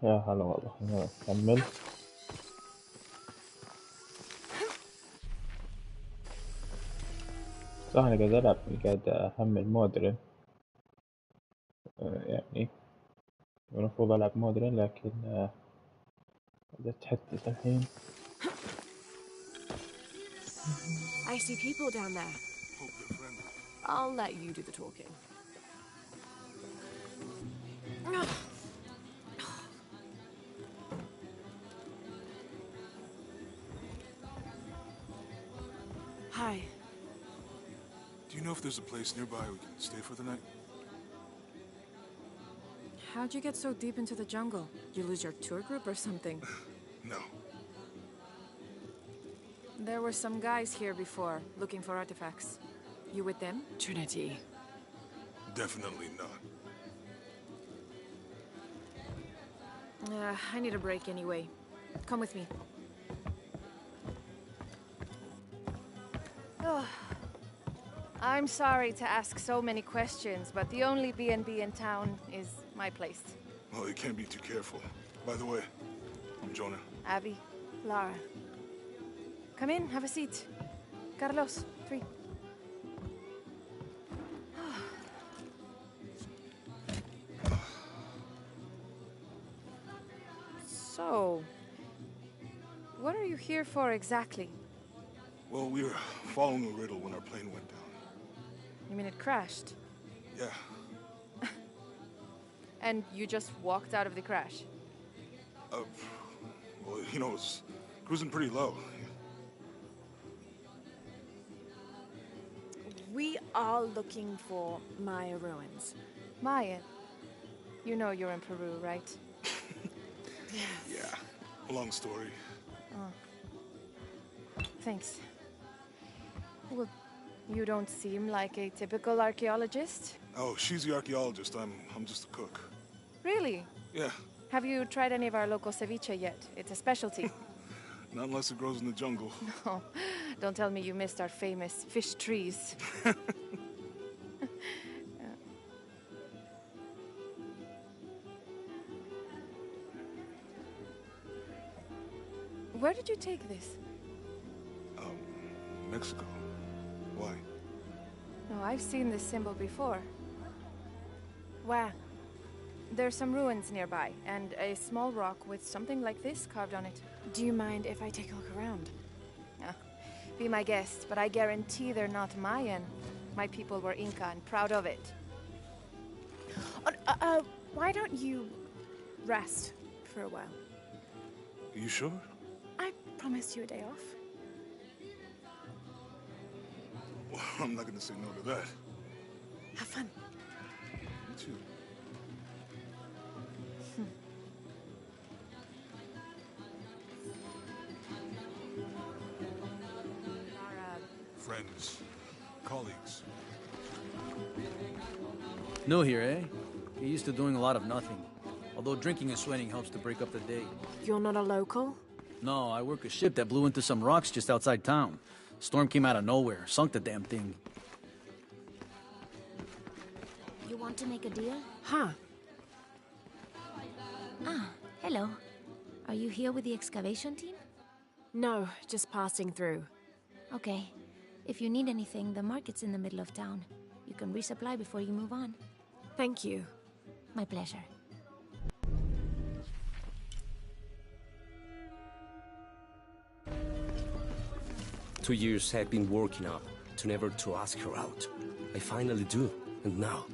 يا هلا والله، خلينا نكمل. صح أنا قاعد ألعب، قاعد أحمل مودرن. يعني المفروض ألعب مودرن لكن قاعد أتحدث الحين. I see people down there. Hope they're friendly. I'll let you do the talking. Hi. Do you know if there's a place nearby we can stay for the night? How'd you get so deep into the jungle? You lose your tour group or something? No. There were some guys here before, looking for artifacts. You with them? Trinity. Definitely not. I need a break anyway. Come with me. Oh. I'm sorry to ask so many questions, but the only B&B in town is my place. Well, you can't be too careful. By the way, I'm Jonah. Abby, Lara. Come in, have a seat. Carlos, 3. So, what are you here for exactly? Well, we were following a riddle when our plane went down. You mean it crashed? Yeah. And you just walked out of the crash? Well, you know, it was cruising pretty low. We are looking for Maya ruins. Maya. You know you're in Peru, right? Yeah. Long story. Thanks. Well, you don't seem like a typical archaeologist. Oh, she's the archaeologist. I'm just a cook. Really? Yeah. Have you tried any of our local ceviche yet? It's a specialty. Not unless it grows in the jungle. Oh, don't tell me you missed our famous fish trees. Where did you take this? Mexico. Why? Oh, I've seen this symbol before. Where? There's some ruins nearby, and a small rock with something like this carved on it. Do you mind if I take a look around? Be my guest, but I guarantee they're not Mayan. My people were Inca and proud of it. Why don't you rest for a while? Are you sure? I promised you a day off. Well, I'm not gonna say no to that. Have fun. You too. Friends. Colleagues. New here, eh? You're used to doing a lot of nothing. Although drinking and sweating helps to break up the day. You're not a local? No, I work a ship that blew into some rocks just outside town. Storm came out of nowhere, sunk the damn thing. You want to make a deal? Huh. Ah, hello. Are you here with the excavation team? No, just passing through. Okay. If you need anything, the market's in the middle of town. You can resupply before you move on. Thank you. My pleasure. Two years I've been working up to never to ask her out. I finally do. And now,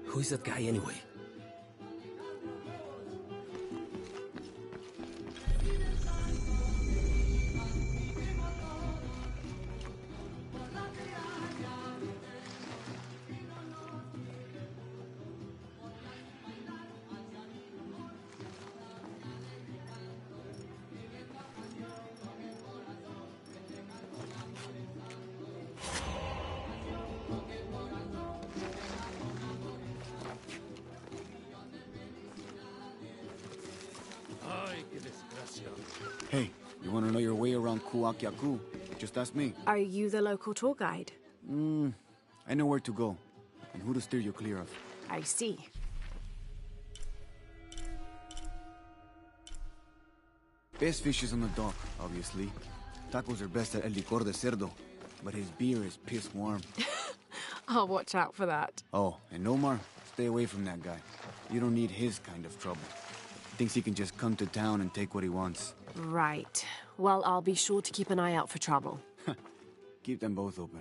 who is that guy anyway? Hey, you want to know your way around Kuakyaku? Just ask me. Are you the local tour guide? I know where to go, and who to steer you clear of. I see. Best fish is on the dock, obviously. Tacos are best at El Licor de Cerdo, but his beer is piss warm. I'll watch out for that. Oh, and Omar, stay away from that guy. You don't need his kind of trouble. Thinks he can just come to town and take what he wants. Right. Well, I'll be sure to keep an eye out for trouble. Keep them both open.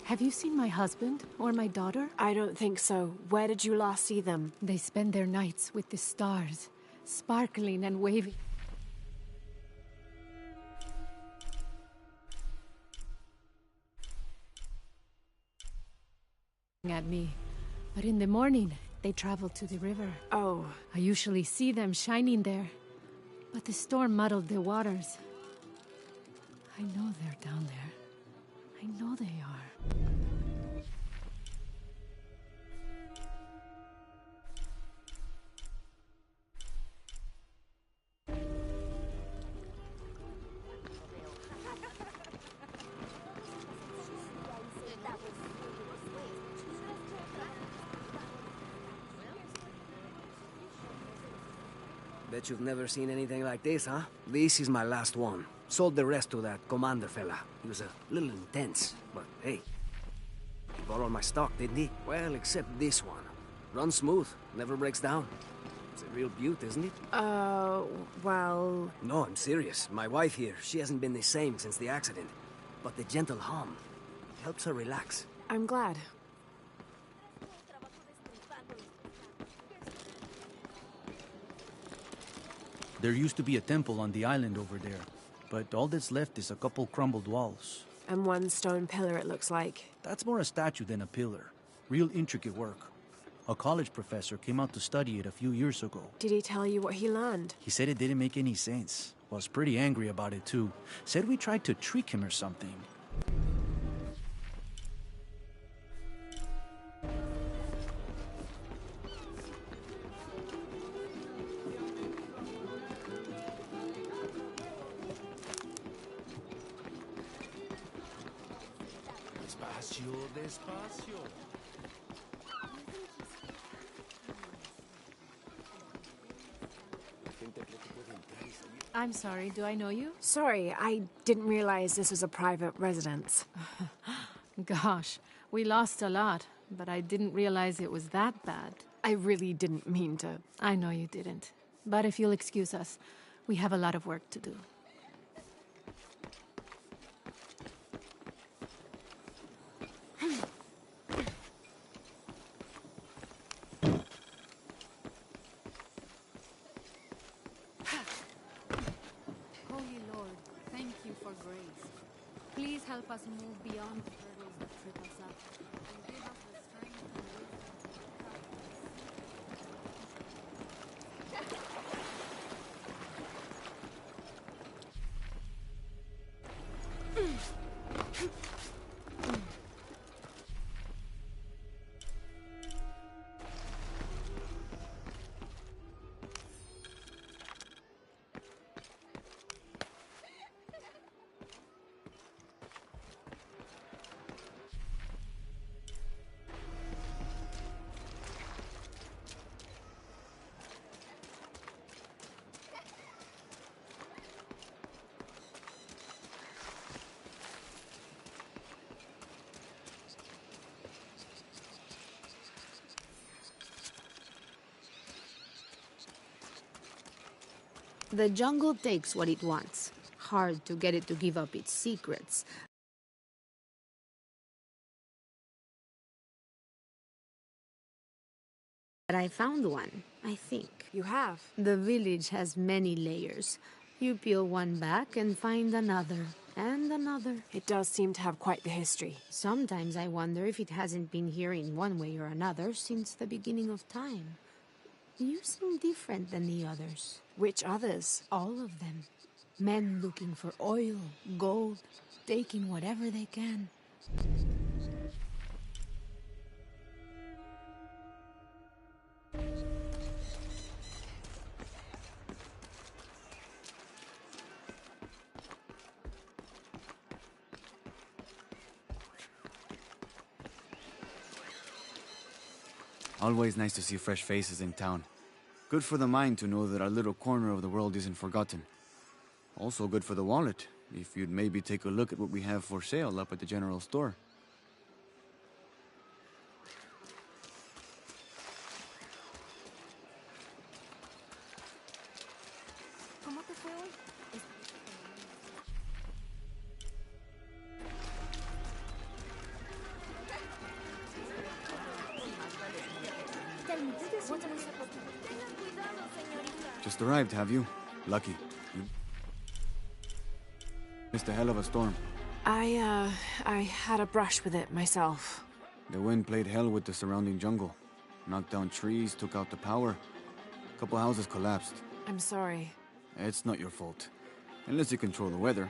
Have you seen my husband or my daughter? I don't think so. Where did you last see them? They spend their nights with the stars, sparkling and waving at me. But in the morning, they travel to the river. Oh. I usually see them shining there. But the storm muddled the waters. I know they're down there. I know they are. Bet you've never seen anything like this, huh? This is my last one. Sold the rest to that commander fella. He was a little intense, but hey. He borrowed my stock, didn't he? Well, except this one. Runs smooth, never breaks down. It's a real beaut, isn't it? Well... No, I'm serious. My wife here, she hasn't been the same since the accident. But the gentle hum helps her relax. I'm glad. There used to be a temple on the island over there, but all that's left is a couple crumbled walls. And one stone pillar, it looks like. That's more a statue than a pillar. Real intricate work. A college professor came out to study it a few years ago. Did he tell you what he learned? He said it didn't make any sense. Was pretty angry about it too. Said we tried to trick him or something. I'm sorry, do I know you? Sorry, I didn't realize this was a private residence. Gosh, we lost a lot, but I didn't realize it was that bad. I really didn't mean to. I know you didn't. But if you'll excuse us, we have a lot of work to do. Holy Lord, thank you for grace. Please help us move beyond the hurdles that trip us up, and give us the strength and The jungle takes what it wants. Hard to get it to give up its secrets. But I found one, I think. You have? The village has many layers. You peel one back and find another, and another. It does seem to have quite the history. Sometimes I wonder if it hasn't been here in one way or another since the beginning of time. You seem different than the others. Which others? All of them. Men looking for oil, gold, taking whatever they can. Always nice to see fresh faces in town. Good for the mind to know that our little corner of the world isn't forgotten. Also good for the wallet, if you'd maybe take a look at what we have for sale up at the general store. Just arrived, have you? Lucky. You missed a hell of a storm. I had a brush with it myself. The wind played hell with the surrounding jungle. Knocked down trees, took out the power. A couple houses collapsed. I'm sorry. It's not your fault. Unless you control the weather.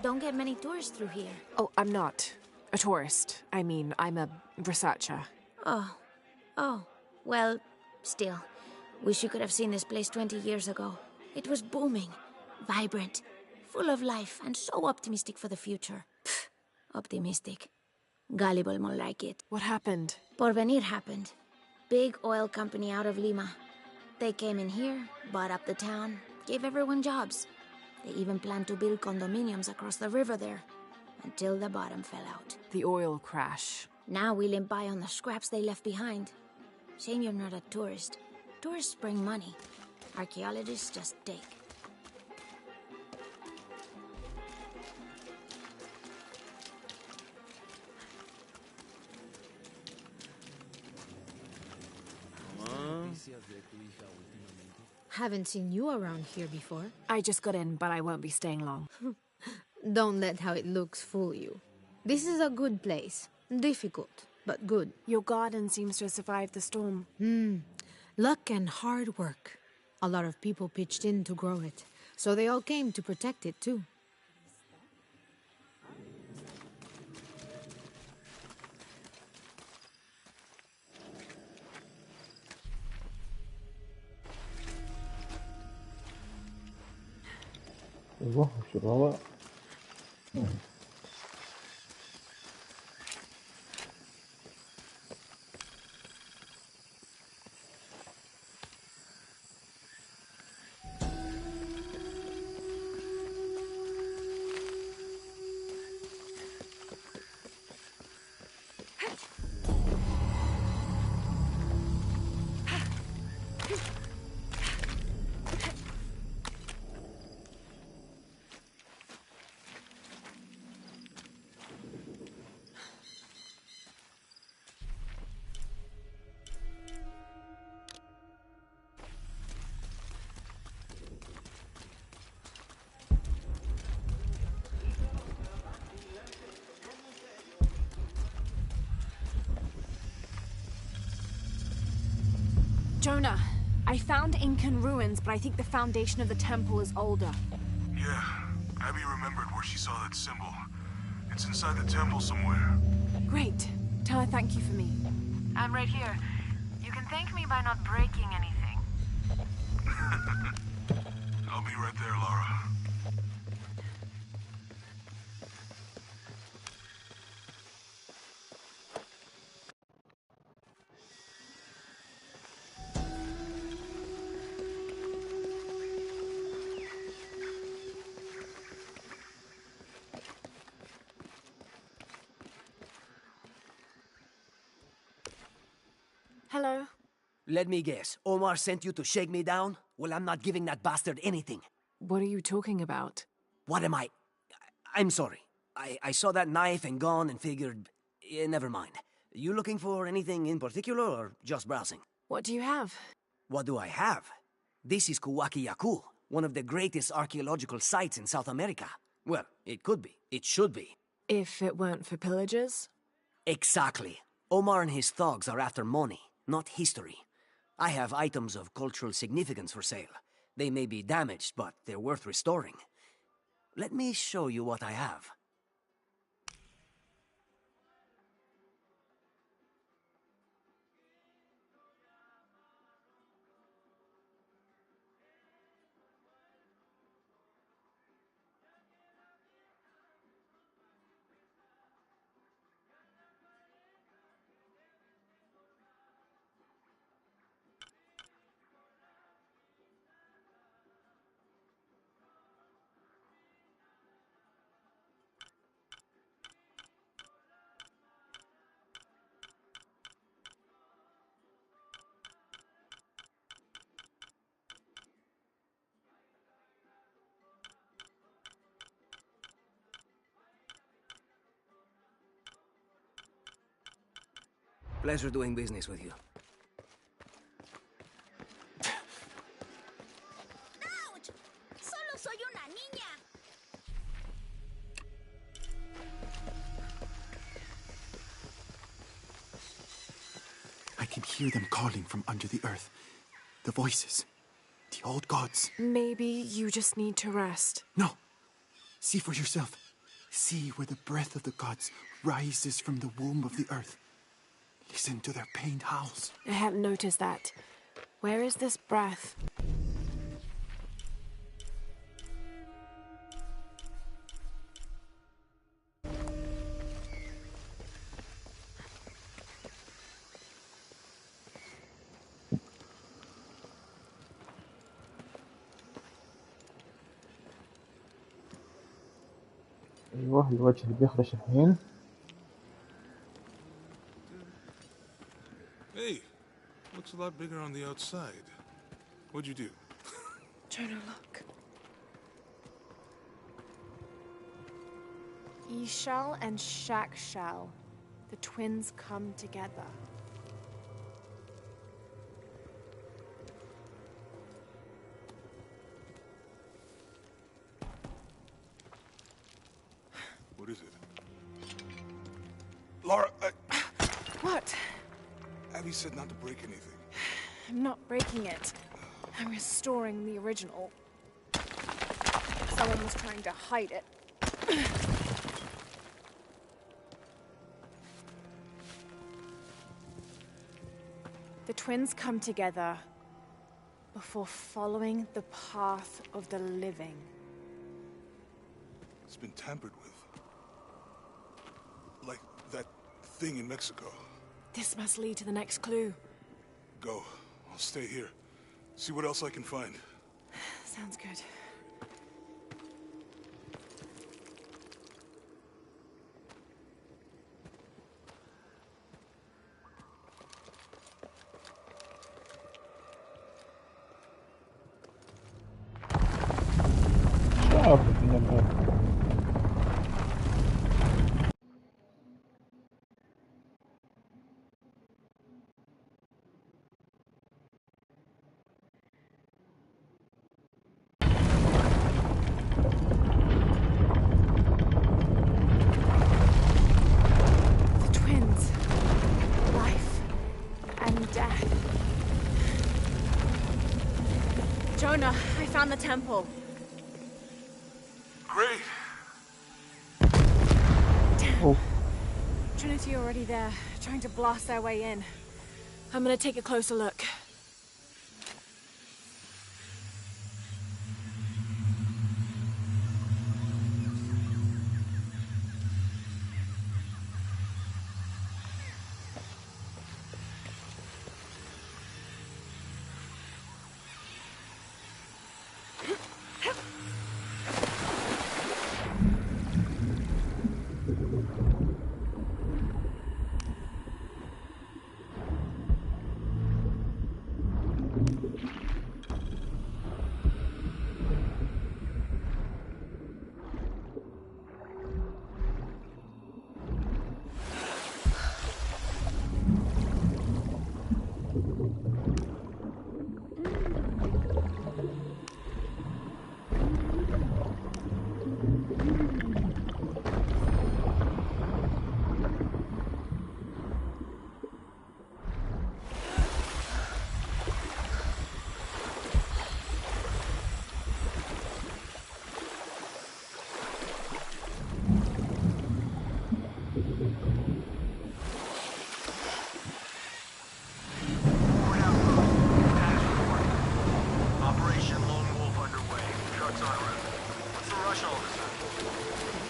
Don't get many tourists through here. Oh, I'm not a tourist. I mean, I'm a researcher. Oh. Well, still. Wish you could have seen this place 20 years ago. It was booming, vibrant, full of life, and so optimistic for the future. Pfft, optimistic. Gullible more like it. What happened? Porvenir happened. Big oil company out of Lima. They came in here, bought up the town, gave everyone jobs. They even planned to build condominiums across the river there, until the bottom fell out. The oil crash. Now we limp by on the scraps they left behind. Shame you're not a tourist. Tourists bring money. Archaeologists just take. Haven't seen you around here before. I just got in, but I won't be staying long. Don't let how it looks fool you. This is a good place. Difficult, but good. Your garden seems to have survived the storm. Luck and hard work. A lot of people pitched in to grow it, so they all came to protect it too. ايوه وش الوضع؟ Jonah, I found Incan ruins, but I think the foundation of the temple is older. Yeah, Abby remembered where she saw that symbol. It's inside the temple somewhere. Great. Tell her thank you for me. I'm right here. You can thank me by not breaking anything. I'll be right there, Lara. Hello? Let me guess. Omar sent you to shake me down? Well, I'm not giving that bastard anything. What are you talking about? What am I? I'm sorry. I saw that knife and gun and figured... never mind. You looking for anything in particular or just browsing? What do you have? What do I have? This is Kuwaki-Yaku, one of the greatest archaeological sites in South America. Well, it could be. It should be. If it weren't for pillagers? Exactly. Omar and his thugs are after money, not history. I have items of cultural significance for sale. They may be damaged, but they're worth restoring. Let me show you what I have. Pleasure doing business with you. Ouch! Solo soy una niña. I can hear them calling from under the earth. The voices. The old gods. Maybe you just need to rest. No. See for yourself. See where the breath of the gods rises from the womb of the earth. Listen to their pained howls. I hadn't noticed that. Where is this breath? ايوه الوجه اللي بيخرج الحين. Hey, looks a lot bigger on the outside. What'd you do? Jonah, look. Ishal and Shakshal. The twins come together. What is it? Laura, What? Abby said not to break anything. I'm not breaking it. I'm restoring the original. Someone was trying to hide it. The twins come together before following the path of the living. It's been tampered with. Like that thing in Mexico. This must lead to the next clue. Go. I'll stay here. See what else I can find. Sounds good. Jonah, I found the temple. Great. Damn. Oh. Trinity already there, trying to blast their way in. I'm gonna take a closer look.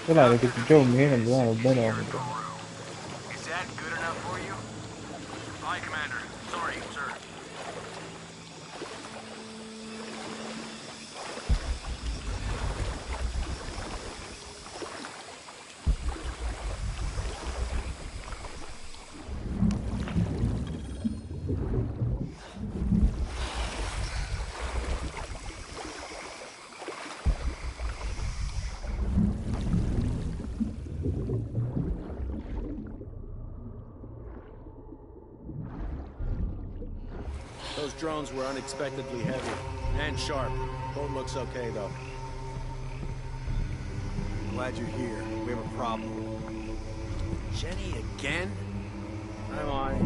طلع لك الجو من هنا البناء والبناء. Is that good enough for you? Aye, Commander. Sorry, sir. Those drones were unexpectedly heavy and sharp. Boat looks okay, though. Glad you're here. We have a problem. Jenny again? I'm on.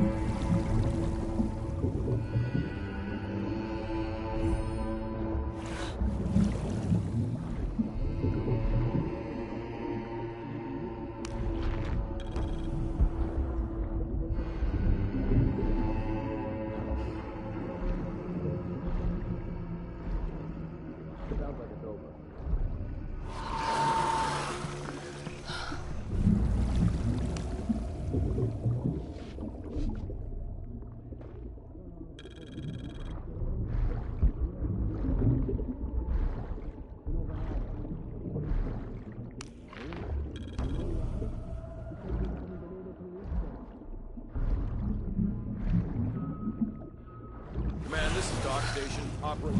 This is dock station. Operate.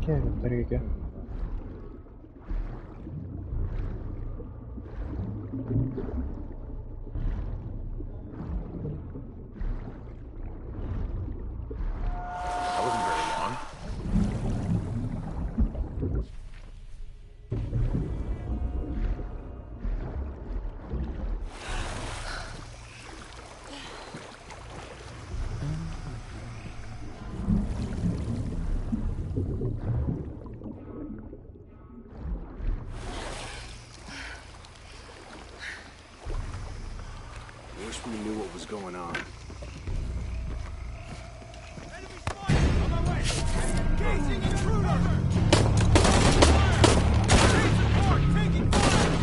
كيف الطريقة؟ That wasn't very long. Wish we knew what was going on. Engaging intruder! Take support! Taking fire!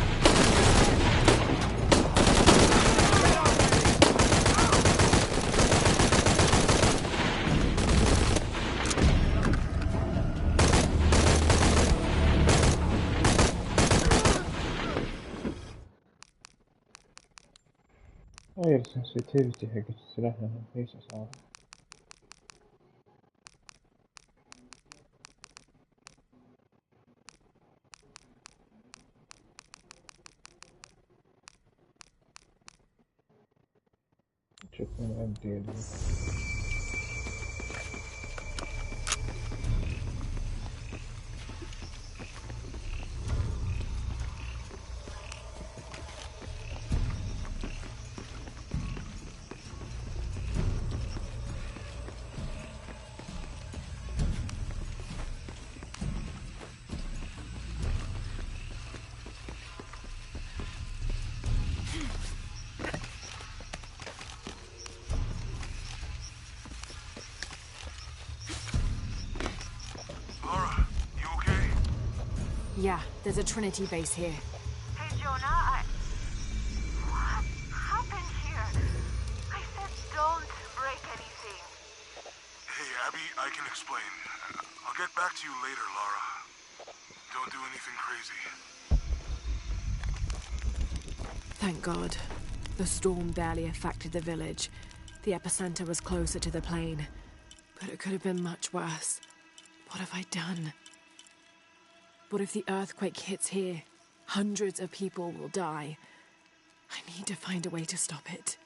غير sensitivity حق السلاح لأنه رخيصة صراحة. شوف من عندي اللي Yeah, there's a Trinity base here. Hey, Jonah, what happened here? I said don't break anything. Hey, Abby, I can explain. I'll get back to you later, Lara. Don't do anything crazy. Thank God. The storm barely affected the village. The epicenter was closer to the plain. But it could have been much worse. What have I done? What if the earthquake hits here? Hundreds of people will die. I need to find a way to stop it.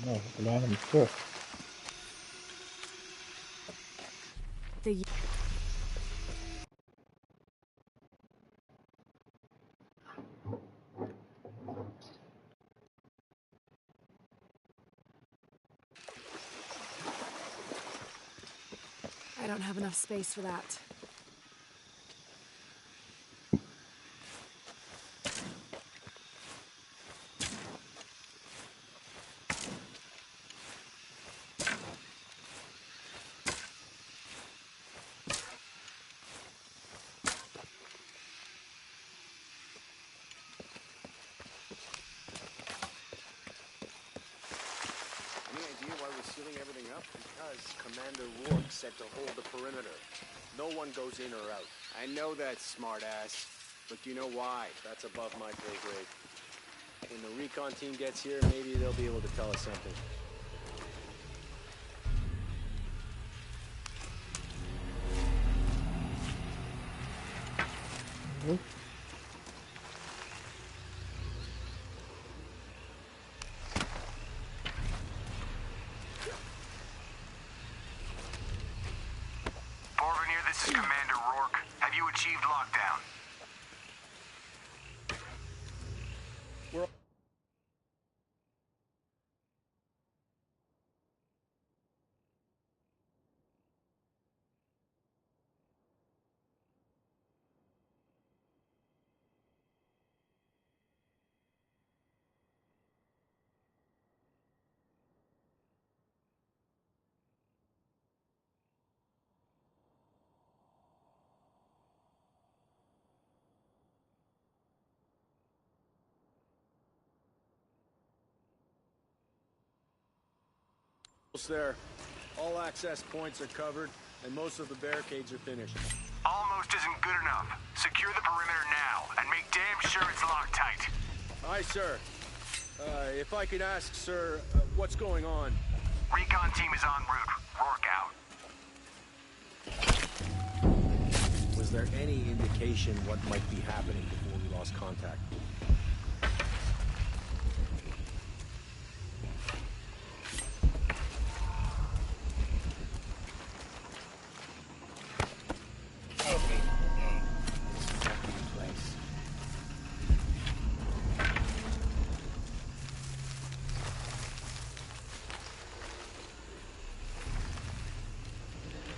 No, العالم مفتوح. I don't have enough space for that. Because Commander Rourke said to hold the perimeter. No one goes in or out. I know that, smartass. But do you know why? That's above my pay grade. When the recon team gets here, maybe they'll be able to tell us something. Porvenir, this is Commander Rourke. Have you achieved lockdown? Almost there. All access points are covered, and most of the barricades are finished. Almost isn't good enough. Secure the perimeter now, and make damn sure it's locked tight. Aye, sir. If I could ask, sir, what's going on? Recon team is en route. Rourke out. Was there any indication what might be happening before we lost contact?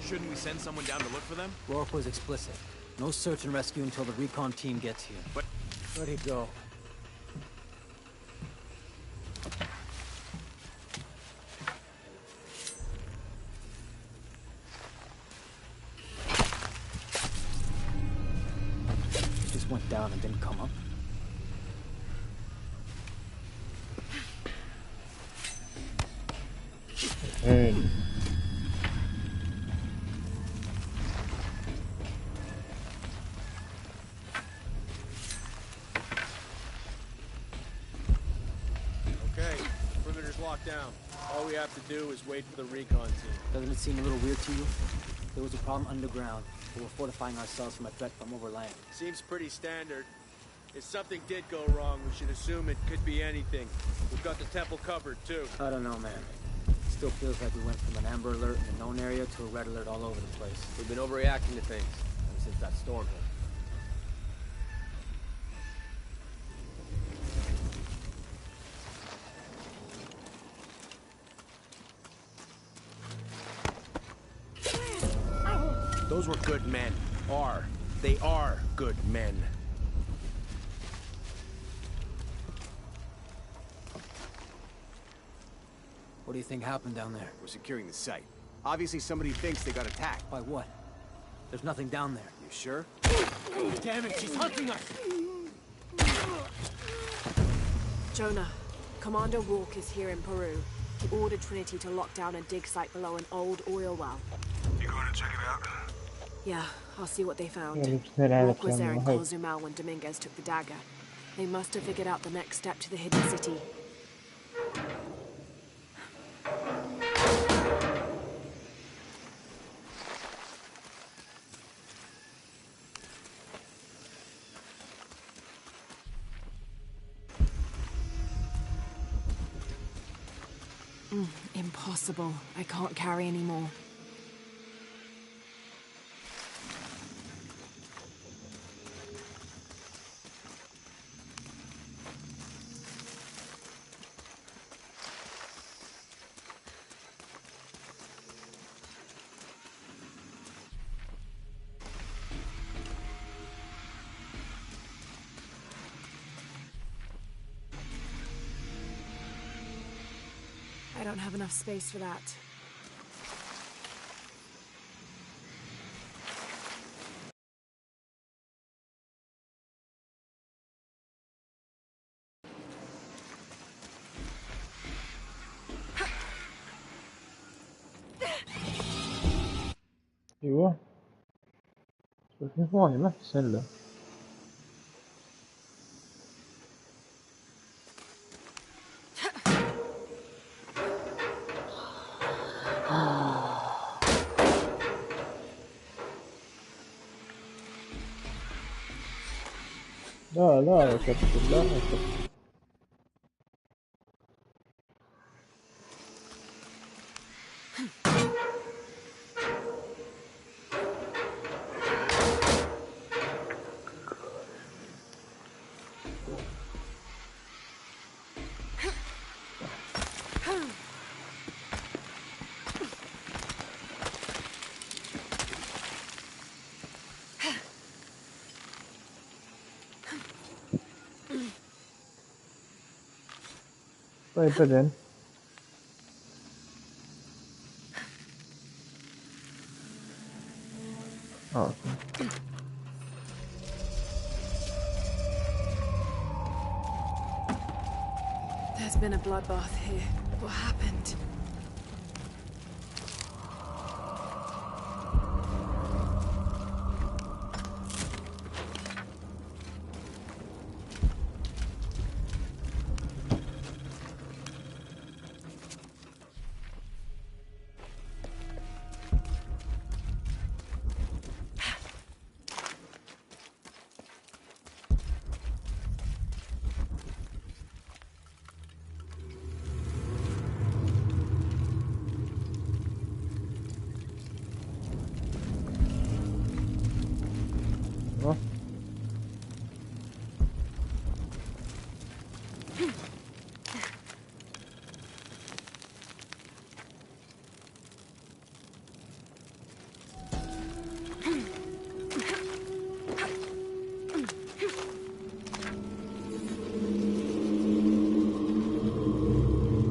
Shouldn't we send someone down to look for them? Rourke was explicit. No search and rescue until the recon team gets here. But where'd he go? He just went down and didn't come up. Hey. Locked down. All we have to do is wait for the recon team. Doesn't it seem a little weird to you? There was a problem underground, but we're fortifying ourselves from a threat from overland. Seems pretty standard. If something did go wrong, we should assume it could be anything. We've got the temple covered, too. I don't know, man. It still feels like we went from an amber alert in a known area to a red alert all over the place. We've been overreacting to things ever since that storm hit. Those were good men. They are good men. What do you think happened down there? We're securing the site. Obviously somebody thinks they got attacked. By what? There's nothing down there. You sure? Damn it, she's hunting us! Jonah, Commander Rourke is here in Peru. He ordered Trinity to lock down a dig site below an old oil well. You going to check it out? Yeah, I'll see what they found. Yeah, Rourke was there in Cozumel when Dominguez took the dagger. They must have figured out the next step to the hidden city. Impossible. I can't carry anymore. I don't have enough space for that. ايوه في مويه ما في سلة. لا لا يا كابتن لا يا كابتن. طيب بعدين اوكي. There's been a bloodbath here. What happened?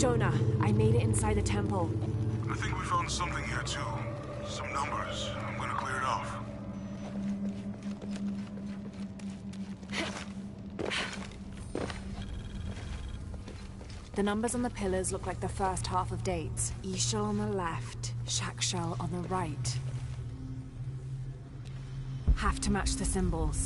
Jonah, I made it inside the temple. I think we found something here too. Some numbers. I'm gonna clear it off. The numbers on the pillars look like the first half of dates. Ishal on the left, Shakshal on the right. Have to match the symbols.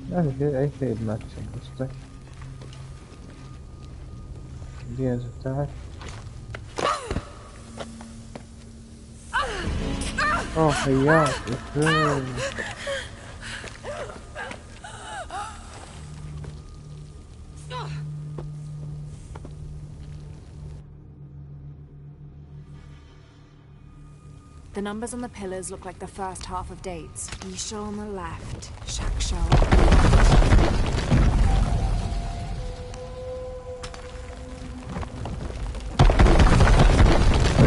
ما في أي شيء بماتشنج قصدك. دي نزل تحت. اوه حياك اوكي. The numbers on the pillars look like the first half of dates. Ishal on the left, Shakshal on the right.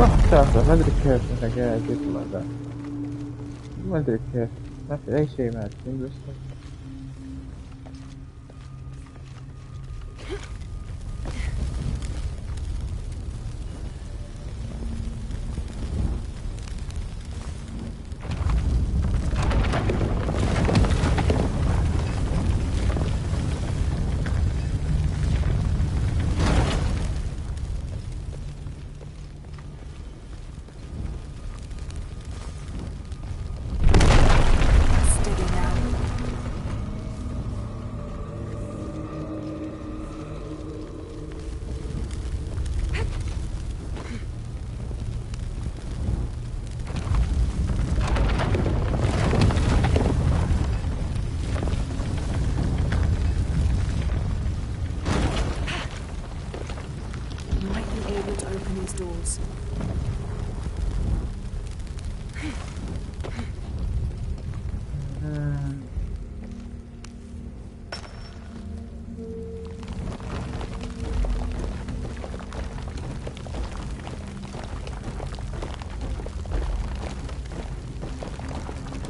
راح تعرف ما ادري كيف انا قاعد يطلع ذا. ما ادري كيف ما في اي شيء ماتشنج بس. doors.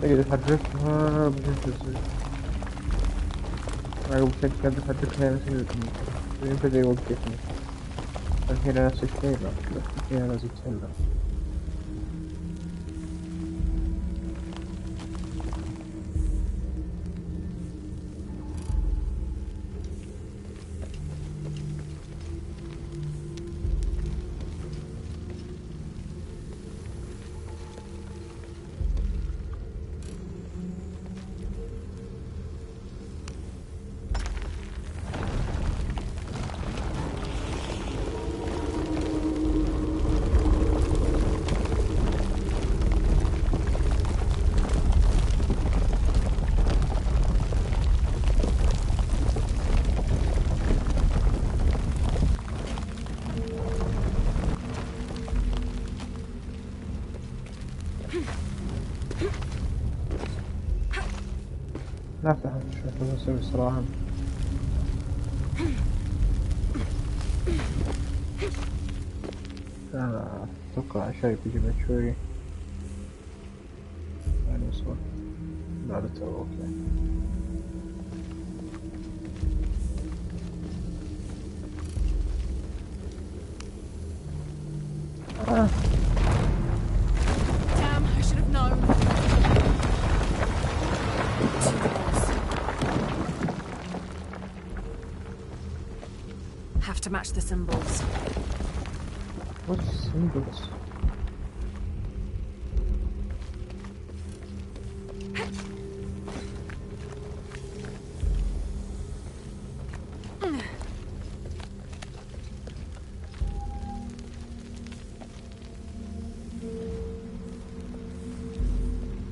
أقدر أحركها بجنب أنا قبل شوي قاعد أحركها مثل بدأ يوقفني. الحين نفس الشيء لا الحين لازم يتسلم. لا أفتح شوف بس بصراحة. أتوقع شيء بيجي بعد شوي يعني وصل بعد تو. أوكي Damn, I should have known. Have to match the symbols. What symbols?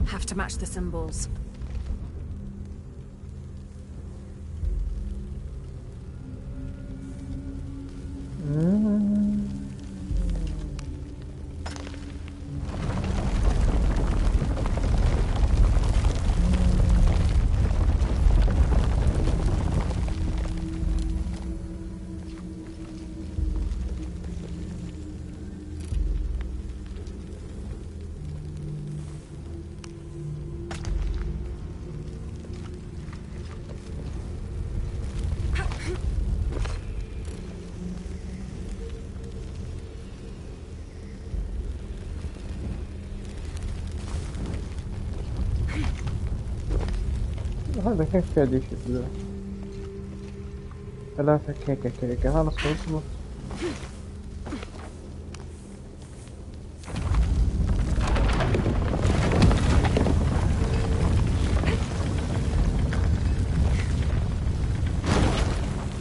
Have to match the symbols. هذا كيف قاعد يشوف ذا 3 كيكة خلاص خلص.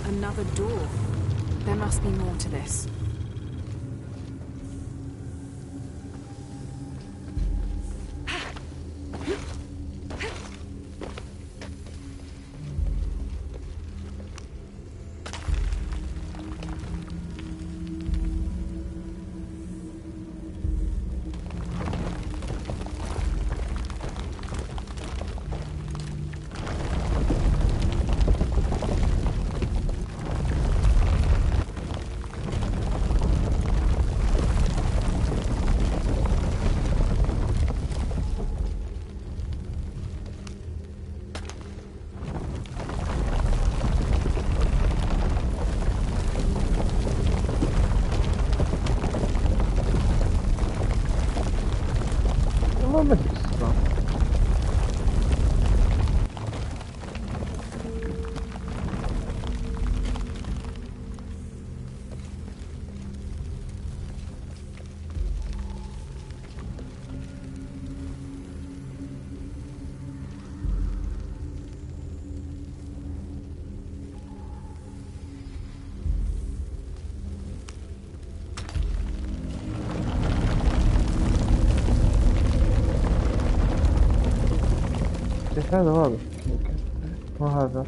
Another door. There must be more to this. ما أدري الصراحة. هذا واضح ممكن وهذا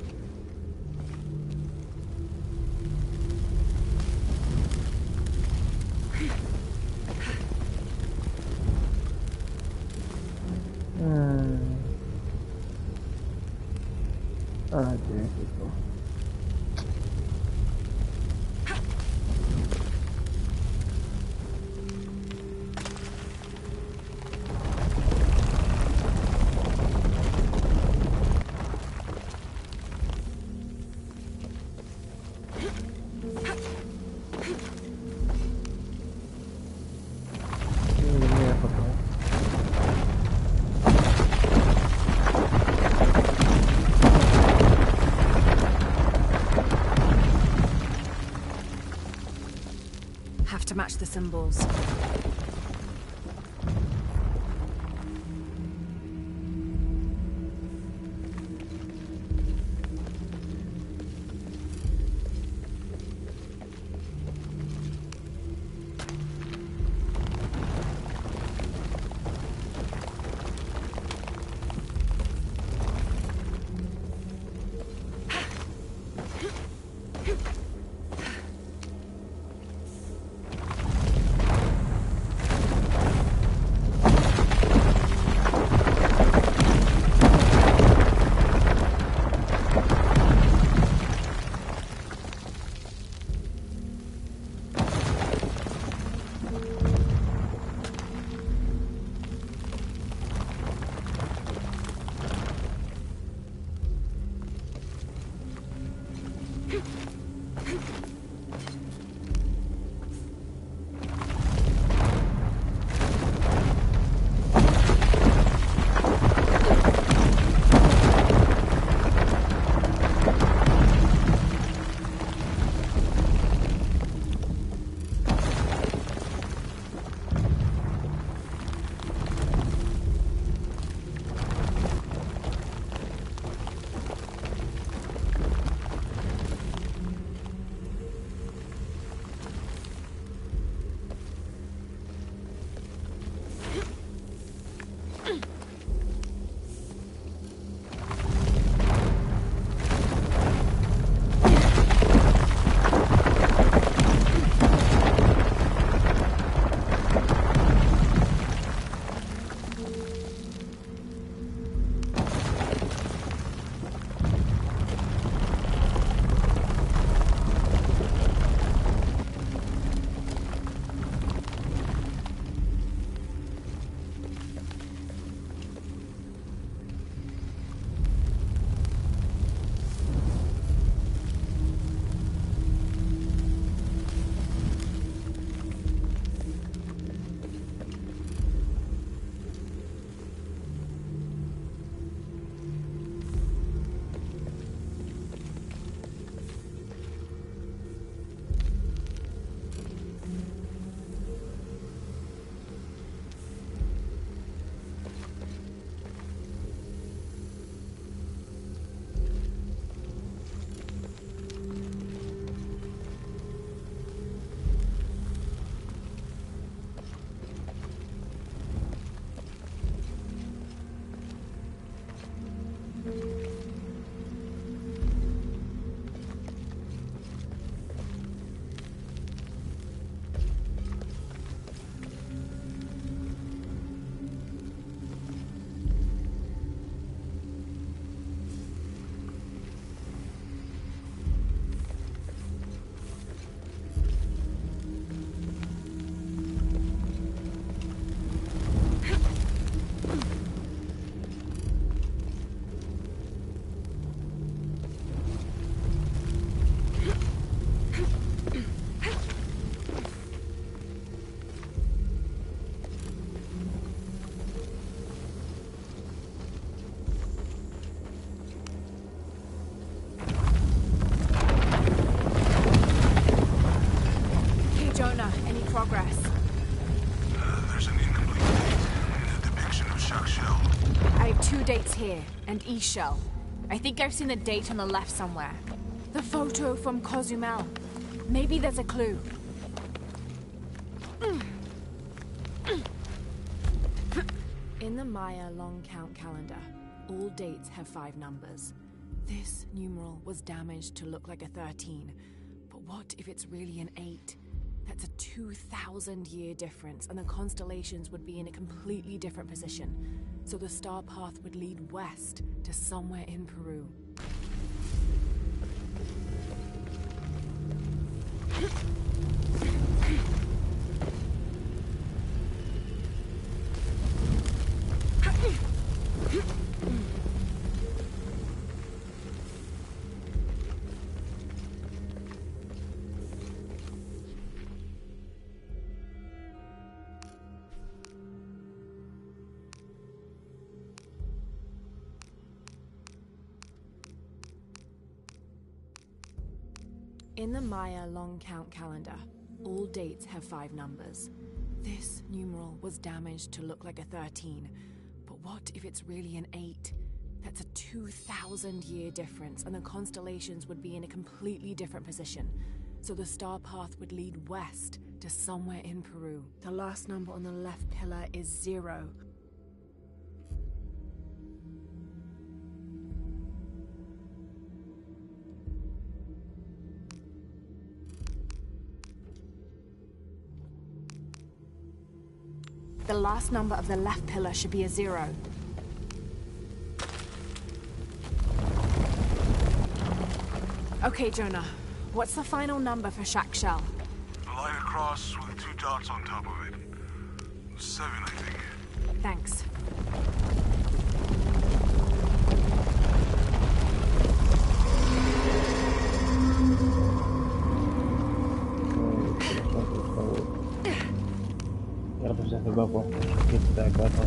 to match the symbols. progress. There's an incomplete date and a depiction of Shock Shell. I have 2 dates here, and E-Shell. I think I've seen the date on the left somewhere. The photo from Cozumel. Maybe there's a clue. In the Maya long count calendar, all dates have 5 numbers. This numeral was damaged to look like a 13. But what if it's really an 8? That's a 2,000-year difference, and the constellations would be in a completely different position. So the star path would lead west to somewhere in Peru. In the Maya long count calendar, All dates have 5 numbers. This numeral was damaged to look like a 13. But what if it's really an 8? That's a 2,000-year difference, and the constellations would be in a completely different position. So the star path would lead west to somewhere in Peru. The last number on the left pillar is 0. The last number of the left pillar should be a 0. Okay, Jonah. What's the final number for Shack Shell? A line across with 2 dots on top of it. 7, I think. Thanks. يلا بفتح الباب واحد كيف تعقدهم.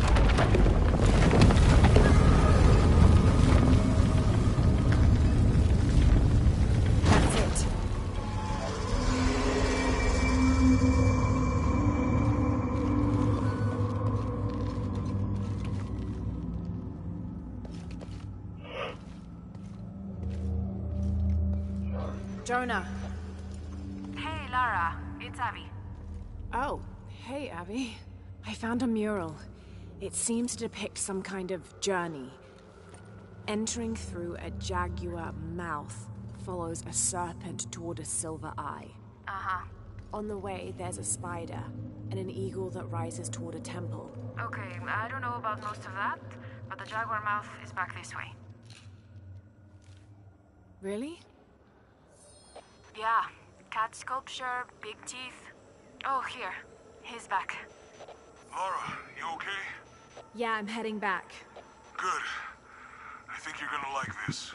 Jonah. Hey, Lara. It's Abby. Oh, hey, Abby. I found a mural. It seems to depict some kind of journey. Entering through a jaguar mouth follows a serpent toward a silver eye. Uh-huh. On the way, there's a spider and an eagle that rises toward a temple. Okay, I don't know about most of that, but the jaguar mouth is back this way. Really? Yeah. Cat sculpture, big teeth. Oh, here. He's back. Laura, you okay? Yeah, I'm heading back. Good. I think you're gonna like this.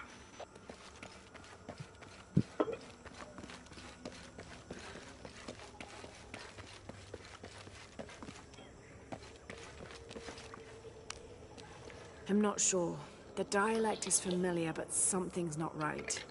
I'm not sure. The dialect is familiar, but something's not right.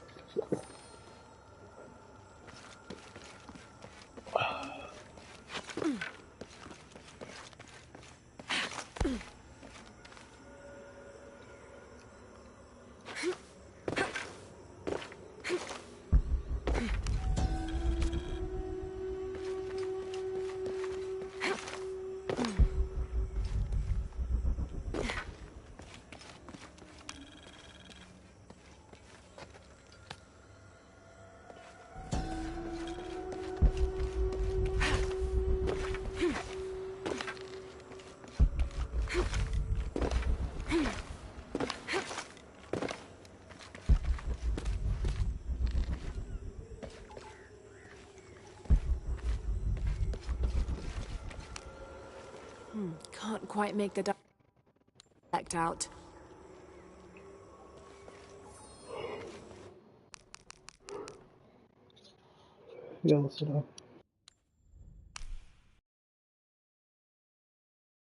Can't quite make the dialect out. يلا سلام.